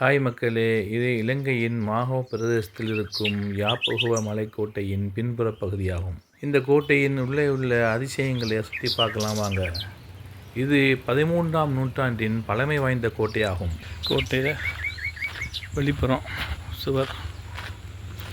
Hi மக்களே, இது இலங்கையின் மாஹோ பிரதேசத்தில் இருக்கும் யாப்பகுவ மலைக்கோட்டையின் பின்புற பகுதியாகும். இந்த கோட்டையின் உள்ளே உள்ள அதிசயங்களை சுற்றி பார்க்கலாம் வாங்க. இது 13ஆம் நூற்றாண்டின் பழமை வாய்ந்த கோட்டையாகும். கோட்டையில் வெளிப்புறம் சுவர்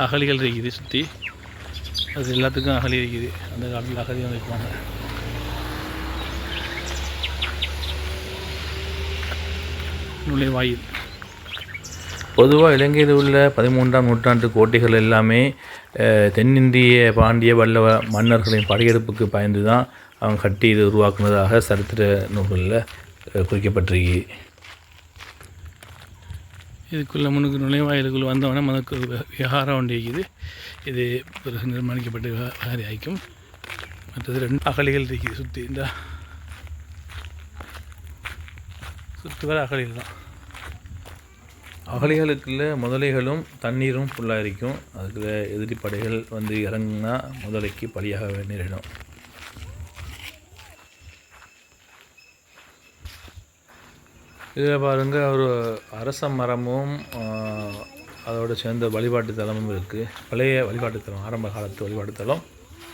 அகழிகள் இருக்குது, சுற்றி அது எல்லாத்துக்கும் அகழி இருக்குது. அந்த காலத்தில் அகழி வந்துருப்பாங்க. நுழைவாயில் பொதுவாக இலங்கையில் உள்ள 13ஆம் நூற்றாண்டு கோட்டைகள் எல்லாமே தென்னிந்திய பாண்டிய வல்லவ மன்னர்களின் படையெடுப்புக்கு பயந்து தான் அவங்க கட்டி இது உருவாக்குனதாக சரித்திர நூல்களில் குறிக்கப்பட்டிருக்கு. இதுக்குள்ளே முன்னுக்கு நுழைவாயிலுக்குள்ளே வந்தவொடனே மனக்கு விகாரம் ஒன்று இருக்குது. இது பிறகு நிர்மாணிக்கப்பட்ட விகாரி ஆகிக்கும். மற்றது 2 அகழிகள் இருக்குது சுற்றி. இந்த சுற்றி வர அகழிகள் தான். அகழிகளுக்குள்ள முதலைகளும் தண்ணீரும் ஃபுல்லாக இருக்கும். அதுக்குள்ள எதிரி படைகள் வந்து இறங்குனா முதலைக்கு பலியாக நேரிடும். இதில் பாருங்கள், ஒரு அரச மரமும் அதோடு சேர்ந்த வழிபாட்டு தலமும் இருக்குது. பழைய வழிபாட்டு தலம், ஆரம்ப காலத்து வழிபாட்டு தலம்.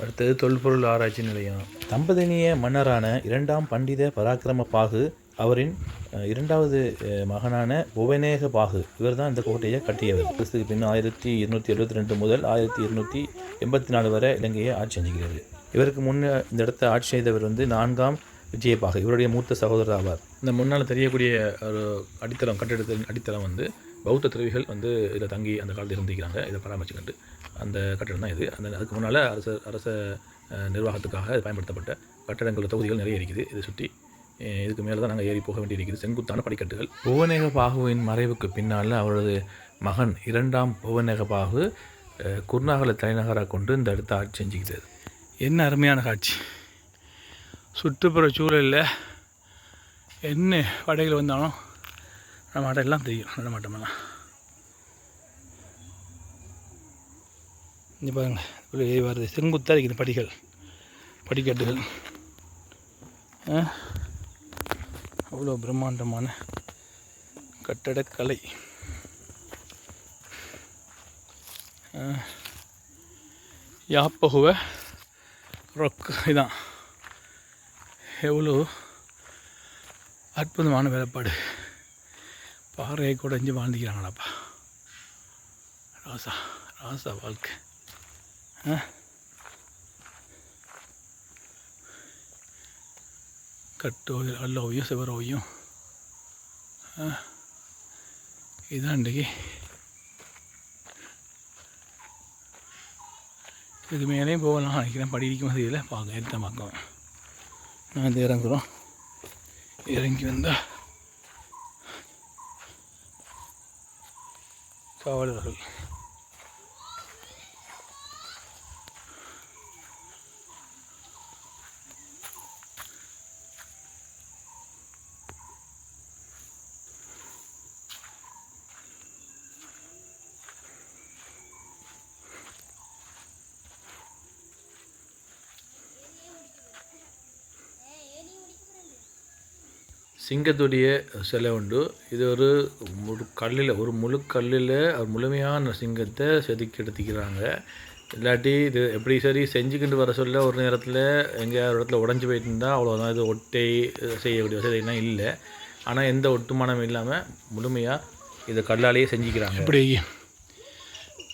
அடுத்தது தொல்பொருள் ஆராய்ச்சி நிலையம். தம்பதினிய மன்னரான 2ஆம் பண்டித பராக்கிரம பாகு அவரின் 2வது மகனான புவனேக பாகு இவர் தான் இந்த கோட்டையை கட்டியவர். கிறிஸ்துக்கு பின் 1272 முதல் 1284 வரை இலங்கையை ஆட்சி செஞ்சுக்கிறார். இவருக்கு முன்னே இந்த இடத்த ஆட்சி செய்தவர் வந்து 4ஆம் விஜயபாகு, இவருடைய மூத்த சகோதரர் ஆவார். இந்த முன்னால் தெரியக்கூடிய ஒரு அடித்தளம், கட்டிடத்தின் அடித்தளம் வந்து பௌத்த துறவிகள் வந்து இதில் தங்கி அந்த காலத்தில் இருந்திருக்கிறாங்க. இதை பராமரிச்சுக்கிட்டு அந்த கட்டிடம் தான் இது. அதுக்கு முன்னால் அரச நிர்வாகத்துக்காக இது பயன்படுத்தப்பட்ட கட்டடங்கள் தொகுதிகள் நிறைய இருக்குது. இதை சுற்றி இதுக்கு மேலே தான் நாங்கள் ஏறி போக வேண்டியிருக்கிறது. செங்குத்தான படிக்கட்டுகள். புவனேக பாகுவின் மறைவுக்கு பின்னால் அவரது மகன் 2ஆம் புவனேக பாகு குர்நாகலை தலைநகராக கொண்டு இந்த இடத்த ஆட்சி செஞ்சுக்கிட்டார். என்ன அருமையான காட்சி! சுற்றுப்புற சூழலில் என்ன படைகள் வந்தாலும் நடமாட்டம் எல்லாம் தெரியும். நடமாட்டமெல்லாம் இங்கே பாருங்கள், இப்படி வருது. செங்குத்தாக இருக்குது படிக்கட்டுகள். அவ்வளோ பிரம்மாண்டமான கட்டடக்கலை. யாப்பகுவ ரொக் இதான். எவ்வளோ அற்புதமான வேலைப்பாடு! பாறையை குடைஞ்சி வாழ்ந்துக்கிறாங்களாப்பா. ராசா வாழ்க்கை. கட்டோவியம், அல்லோவியம், சிவரோவியம். இதுதான் இன்றைக்கி. இதுக்கு மேலேயும் போகலாம் நினைக்கிறேன். படி இருக்கும் மதியில் பார்க்க ஏற்ற பார்க்கலாம். நான் இது இறங்குறோம். இறங்கி வந்தால் காவலர்கள். சிங்கத்துடைய சிலை உண்டு. இது ஒரு முழு கல்லில் முழுமையான சிங்கத்தை செதுக்கி எடுத்துக்கிறாங்க. இல்லாட்டி இது எப்படி சரி செஞ்சுக்கிட்டு வர சொல்ல ஒரு நேரத்தில் எங்கேயாவது ஒரு இடத்துல உடஞ்சி போயிட்டு இருந்தால் அவ்வளோதான். இது ஒட்டை செய்யக்கூடிய வசதிலாம் இல்லை. ஆனால் எந்த ஒட்டுமானமும் இல்லாமல் முழுமையாக இதை கல்லாலேயே செஞ்சுக்கிறாங்க. இப்படி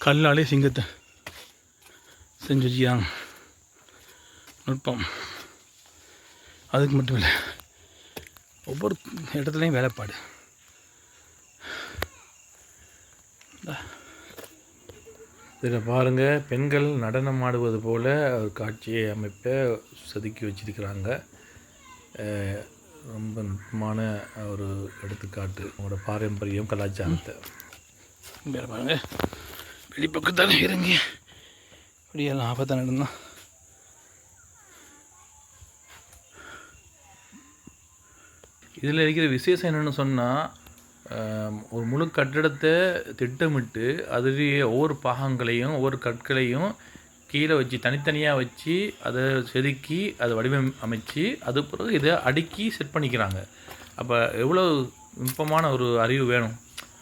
கல்லாலே சிங்கத்தை செஞ்சு வச்சுக்கிறாங்க. நுட்பம். அதுக்கு மட்டும் இல்லை, ஒவ்வொரு இடத்துலையும் வேலைப்பாடு. இதில் பாருங்கள், பெண்கள் நடனம் ஆடுவது போல் ஒரு காட்சியை அமைப்பை செதுக்கி வச்சிருக்கிறாங்க. ரொம்ப நுட்பமான ஒரு எடுத்துக்காட்டு அவங்களோட பாரம்பரியம், கலாச்சாரத்தை. வேறு பாருங்கள், வெளிப்பக்கத்தால் இறங்கி இப்படியெல்லாம் ஆபத்தான் நடந்தான். இதில் இருக்கிற விசேஷம் என்னென்னு சொன்னால், ஒரு முழு கட்டிடத்தை திட்டமிட்டு அதுலேயே ஒவ்வொரு பாகங்களையும் ஒவ்வொரு கற்களையும் கீழே வச்சு தனித்தனியாக வச்சு அதை செதுக்கி அதை வடிவமைச்சு அது பிறகு இதை அடுக்கி செட் பண்ணிக்கிறாங்க. அப்போ எவ்வளோ நுட்பமான ஒரு அறிவு வேணும்.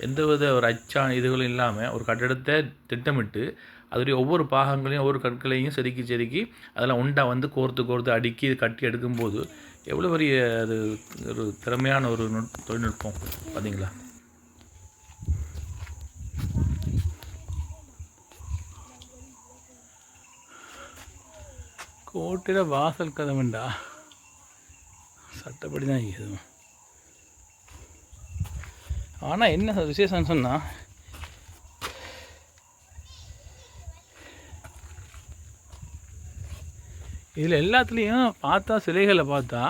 எந்தவித ஒரு அச்சான் இதுகளும் இல்லாமல் ஒரு கட்டடத்தை திட்டமிட்டு அதோடைய ஒவ்வொரு பாகங்களையும் ஒவ்வொரு கற்களையும் செதுக்கி அதெல்லாம் உண்டா வந்து கோர்த்து அடுக்கி கட்டி எடுக்கும்போது எவ்வளோ பெரிய அது ஒரு திறமையான ஒரு தொழில்நுட்பம் பார்த்தீங்களா. கோட்டையில் வாசல் கதவுண்டா சட்டப்படி தான் இருக்குது. ஆனால் என்ன விசேஷம்னு சொன்னால் இதில் எல்லாத்துலேயும் பார்த்தா சிலைகளை பார்த்தா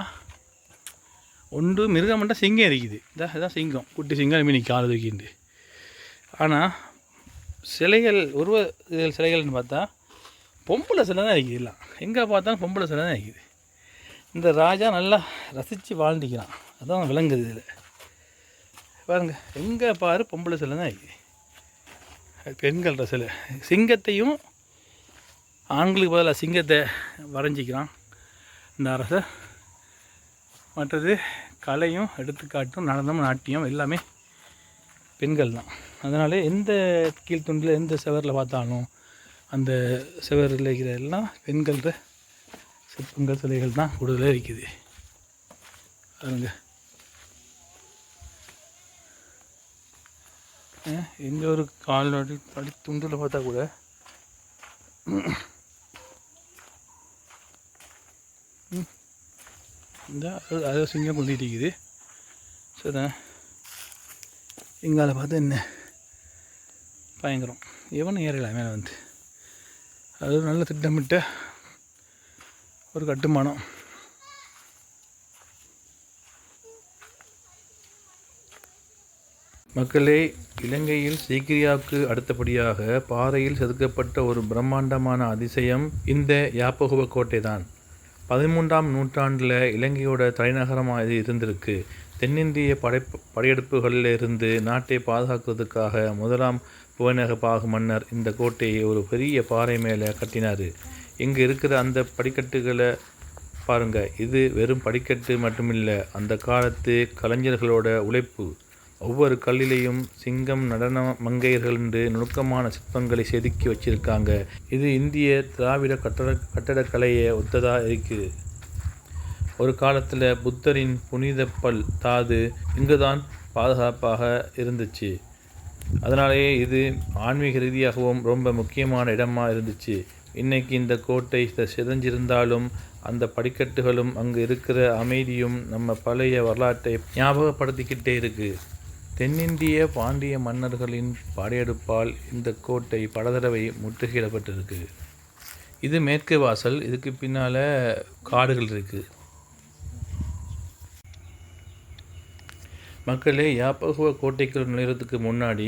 ஒன்று மிருகம்ண்டா சிங்கம் இருக்குது. இதான் சிங்கம், குட்டி சிங்கம் மீன் கால் தூக்கிண்டு. ஆனால் சிலைகள் சிலைகள்னு பார்த்தா பொம்பளை சிலை தான் இருக்குது. இல்லை எங்கே பார்த்தாலும் பொம்பளை சிலை தான் இருக்குது. இந்த ராஜா நல்லா ரசித்து வாழ்ந்துக்கிறான், அதான் விளங்குது. இதில் பாருங்க, எங்கே பாரு பொம்பளை சிலை தான் இருக்குது. பெண்கள சிலை, சிங்கத்தையும் ஆண்களுக்கு பதிலாக சிங்கத்தை வரைஞ்சிக்கிறான் இந்த அரசர். மற்றது கலையும் எடுத்துக்காட்டும் நடனமும் நாட்டியம் எல்லாமே பெண்கள் தான். அதனாலே எந்த கீழ்த்துண்டில் எந்த செவரில் பார்த்தாலும் அந்த செவரில் இருக்கிற எல்லாம் பெண்கள சிற்பங்கள் சிலைகள் தான் கூடுதலாக இருக்குது. பாருங்க, எந்த ஒரு கால் அடி துண்டில் பார்த்தா கூட இந்த அதை சிங்கம் கொண்டுட்டு இருக்குது. சரி, இங்கால பார்த்து என்ன பயங்கரம், எவனும் ஏறலாம் மேலே வந்து. அது ஒரு நல்ல திட்டமிட்ட ஒரு கட்டுமானம். மக்களே, இலங்கையில் சீக்கிரியாவுக்கு அடுத்தபடியாக பாறையில் செதுக்கப்பட்ட ஒரு பிரம்மாண்டமான அதிசயம் இந்த யாப்பகுவ கோட்டை தான். 13ஆம் நூற்றாண்டில் இலங்கையோட தலைநகரமாக இது இருந்திருக்கு. தென்னிந்திய படையெடுப்புகளில் இருந்து நாட்டை பாதுகாக்கிறதுக்காக முதலாம் புவனகபாகு மன்னர் இந்த கோட்டையை ஒரு பெரிய பாறை மேலே கட்டினார். இங்கே இருக்கிற அந்த படிக்கட்டுகளை பாருங்கள். இது வெறும் படிக்கட்டு மட்டுமில்லை, அந்த காலத்து கலைஞர்களோட உழைப்பு. ஒவ்வொரு கல்லிலையும் சிங்கம், நடன மங்கையர்கள் என்று நுணுக்கமான சிற்பங்களை செதுக்கி வச்சிருக்காங்க. இது இந்திய திராவிட கட்டடக்கலையை ஒத்ததாக இருக்குது. ஒரு காலத்தில் புத்தரின் புனித பல் தாது இங்கு தான் பாதுகாப்பாக இருந்துச்சு. அதனாலேயே இது ஆன்மீக ரீதியாகவும் ரொம்ப முக்கியமான இடமாக இருந்துச்சு. இன்றைக்கி இந்த கோட்டை சிதைஞ்சிருந்தாலும் அந்த படிக்கட்டுகளும் அங்கு இருக்கிற அமைதியும் நம்ம பழைய வரலாற்றை ஞாபகப்படுத்திக்கிட்டே இருக்குது. தென்னிந்திய பாண்டிய மன்னர்களின் படையெடுப்பால் இந்த கோட்டை பல தடவை முற்றுகையிடப்பட்டிருக்கு. இது மேற்கு வாசல், இதுக்கு பின்னால் காடுகள் இருக்குது. மக்களே, யாப்பகுவ கோட்டைக்குள் நுழைகிறதுக்கு முன்னாடி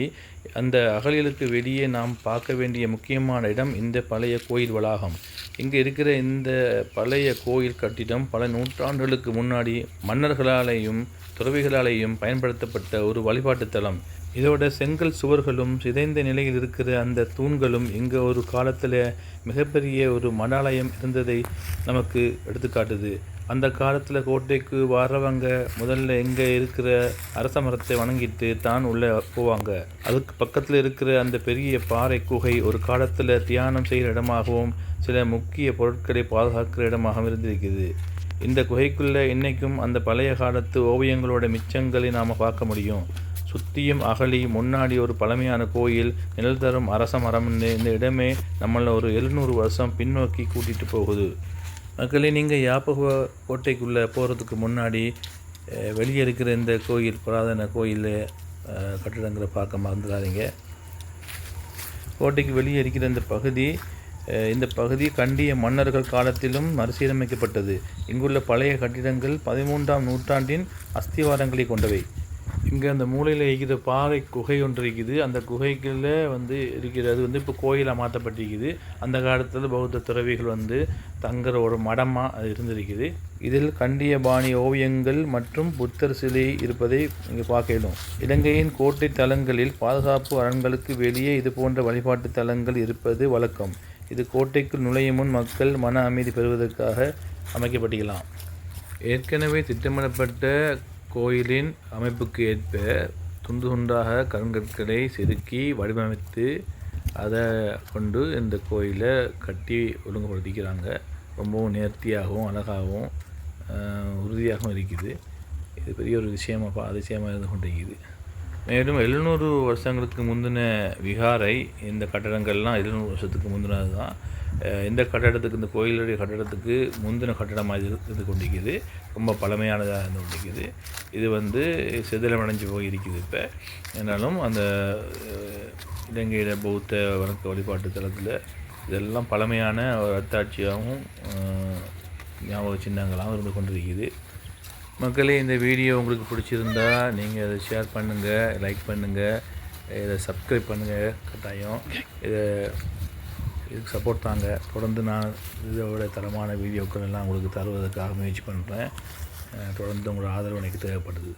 அந்த அகழிகளுக்கு வெளியே நாம் பார்க்க வேண்டிய முக்கியமான இடம் இந்த பழைய கோயில் வளாகம். இங்கே இருக்கிற இந்த பழைய கோயில் கட்டிடம் பல நூற்றாண்டுகளுக்கு முன்னாடி மன்னர்களாலேயும் துறவிகளாலேயும் பயன்படுத்தப்பட்ட ஒரு வழிபாட்டு தலம். இதோட செங்கல் சுவர்களும் சிதைந்த நிலையில் இருக்கிற அந்த தூண்களும் இங்கே ஒரு காலத்தில் மிகப்பெரிய ஒரு மடாலயம் இருந்ததை நமக்கு எடுத்துக்காட்டுது. அந்த காலத்தில் கோட்டைக்கு வர்றவங்க முதல்ல எங்கே இருக்கிற அரச மரத்தை வணங்கிட்டு தான் உள்ளே போவாங்க. அதுக்கு பக்கத்தில் இருக்கிற அந்த பெரிய பாறை குகை ஒரு காலத்தில் தியானம் செய்கிற இடமாகவும் சில முக்கிய பொருட்களை பாதுகாக்கிற இடமாகவும் இருந்திருக்குது. இந்த குகைக்குள்ளே இன்றைக்கும் அந்த பழைய காலத்து ஓவியங்களோட மிச்சங்களை நாம் பார்க்க முடியும். சுற்றியும் அகழி, முன்னாடி ஒரு பழமையான கோயில், நிழல் தரும் அரச மரம்னு இந்த இடமே நம்மளை ஒரு 700 வருஷம் பின்னோக்கி கூட்டிகிட்டு போகுது. மக்களே, நீங்கள் யாப்பகுவ கோட்டைக்குள்ளே போகிறதுக்கு முன்னாடி வெளியே இருக்கிற இந்த கோயில், புராதன கோயில் கட்டிடங்களை பார்க்க மறந்துடாதீங்க. கோட்டைக்கு வெளியே இருக்கிற இந்த பகுதி கண்டிய மன்னர்கள் காலத்திலும் மறுசீரமைக்கப்பட்டது. இங்குள்ள பழைய கட்டிடங்கள் 13ஆம் நூற்றாண்டின் அஸ்திவாரங்களை கொண்டவை. இங்கே அந்த மூலையில் இருக்கிற பாறை குகை ஒன்று இருக்குது. அந்த குகைக்குள்ளே இருக்கிறது இப்போ கோயிலாக மாற்றப்பட்டிருக்குது. அந்த காலத்தில் பௌத்த துறவிகள் தங்குற ஒரு மடமாக அது இருந்திருக்குது. இதில் கண்டிய பாணி ஓவியங்கள் மற்றும் புத்தர் சிலை இருப்பதை இங்கே பார்க்கலாம். இலங்கையின் கோட்டை தலங்களில் பாதுகாப்பு அரண்களுக்கு வெளியே இது போன்ற வழிபாட்டு தலங்கள் இருப்பது வழக்கம். இது கோட்டைக்குள் நுழையும் முன் மக்கள் மன அமைதி பெறுவதற்காக அமைக்கப்பட்டிருக்கலாம். ஏற்கனவே திட்டமிடப்பட்ட கோயிலின் அமைப்புக்கு ஏற்ப துண்டு துண்டாக கருங்கற்களை செதுக்கி வடிவமைத்து அதை கொண்டு இந்த கோயிலை கட்டி ஒழுங்குபடுத்திக்கிறாங்க. ரொம்பவும் நேர்த்தியாகவும் அழகாகவும் உறுதியாகவும் இருக்குது. இது பெரிய ஒரு அதிசயமாக இருந்து கொண்டிருக்குது. மேலும் 700 வருஷங்களுக்கு முந்தின விகாரை இந்த கட்டடங்கள்லாம் 700 வருஷத்துக்கு முந்தினது தான். இந்த கட்டடத்துக்கு இந்த கோயிலுடைய கட்டடத்துக்கு முந்தின கட்டடமாக இருந்து கொண்டிருக்குது. ரொம்ப பழமையானதாக இருந்து கொண்டிருக்குது. இது சிதிலமடைஞ்சு போயிருக்குது இப்போ. என்னாலும் அந்த இலங்கையில் பௌத்த வணக்க வழிபாட்டு தலத்தில் இதெல்லாம் பழமையான ஒரு அத்தாட்சியாகவும் ஞாபக சின்னங்களாகவும் இருந்து கொண்டிருக்குது. மக்களே, இந்த வீடியோ உங்களுக்கு பிடிச்சிருந்தா நீங்கள் அதை ஷேர் பண்ணுங்கள், லைக் பண்ணுங்கள், இதை சப்ஸ்கிரைப் பண்ணுங்கள். கட்டாயம் இதுக்கு சப்போர்ட் தாங்க. தொடர்ந்து நான் இதோட தரமான வீடியோக்கள் எல்லாம் உங்களுக்கு தருவதற்காக முயற்சி பண்ணுறேன். தொடர்ந்து உங்களோட ஆதரவு எனக்கு தேவைப்படுது.